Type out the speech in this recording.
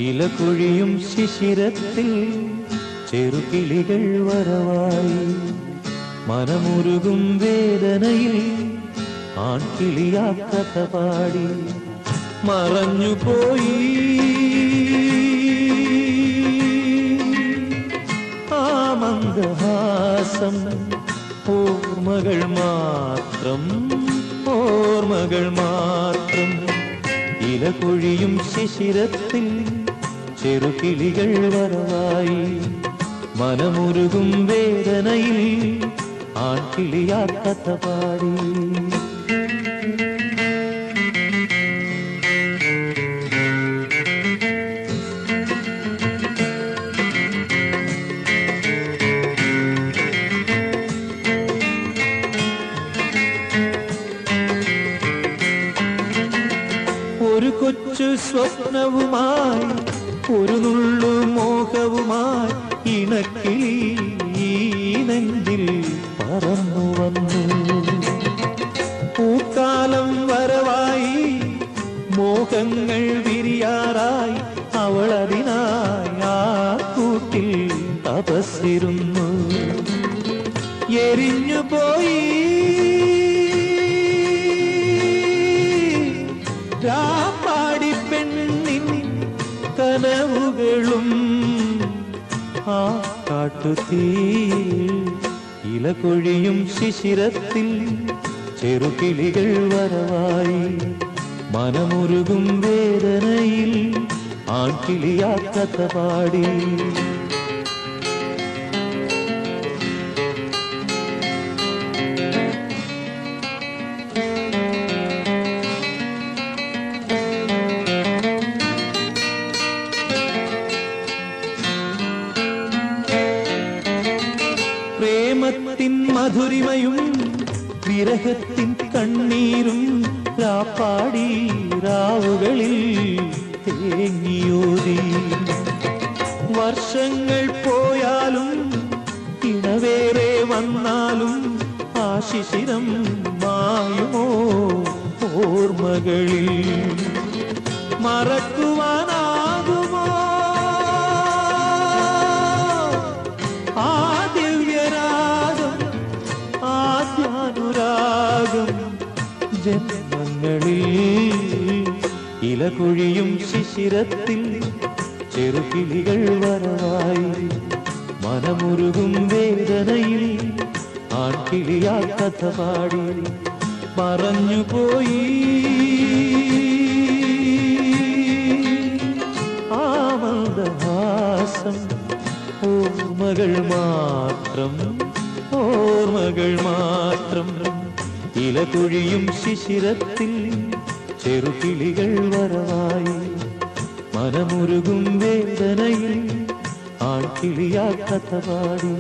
ഇലകൊഴിയും ശിശിരത്തിൽ ചെറുകിളികൾ വരവായി മനമുരുകും വേദനയിൽ ആൺകിളിയാ കഥ പാടി മറഞ്ഞുപോയി ആ മന്ദഹാസം ഓർമ്മകൾ മാത്രം ഓർമ്മകൾ മാത്രം ഇലകൊഴിയും ശിശിരത്തിൽ ചെറുകിളികൾ വരവായി മനമുരുകും വേദനയിൽ ആൺകിളിയാ കഥ പാടി ഒരു കൊച്ചു സ്വപ്നവുമായി ഒരു നുള്ളു മോഹവുമായി ഇണക്കിളി ഈ നെഞ്ചിൽ പറന്നു വന്നു പൂക്കാലം വരവായി മോഹങ്ങൾ വിരിയാറായി അവൾ അതിനായി ആ കൂട്ടിൽ തപസ്സിരുന്നു എരിഞ്ഞുപോയി രാപ്പാടി പെണ്ണിൻ കനവുകളും ആ കാട്ടുതീ ഇലകൊഴിയും ശിശിരത്തിൽ ചെറുകിളികൾ വരവായി മനമുരുകും വേദനയിൽ ആൺകിളിയാ കഥ പാടി പ്രേമത്തിൻ മധുരിമയും വിരഹത്തിൻ കണ്ണീരും രാപ്പാടി രാവുകളിൽ തേങ്ങിയോതി വർഷങ്ങൾ പോയാലും ഇണവേറെ വന്നാലും ആ ശിശിരം മായുമോ ഓർമ്മകളിൽ മറക്കുവാനാകുമോ ആദ്യാനുരാഗം ജന്മങ്ങളിൽ ഇലകൊഴിയും ശിശിരത്തിൽ ചെറുകിളികൾ വരവായി മനമുരുകും വേദനയിൽ ആൺകിളിയാ കഥ പാടി മറഞ്ഞുപോയി ആ മന്ദഹാസം ഓർമ്മകൾ മാത്രം ഓർമ്മകൾ മാത്രം ഇലകൊഴിയും ശിശിരത്തിൽ ചെറുകിളികൾ വരവായി മനമുരുകും വേദനയിൽ ആൺകിളിയാ കഥ പാടി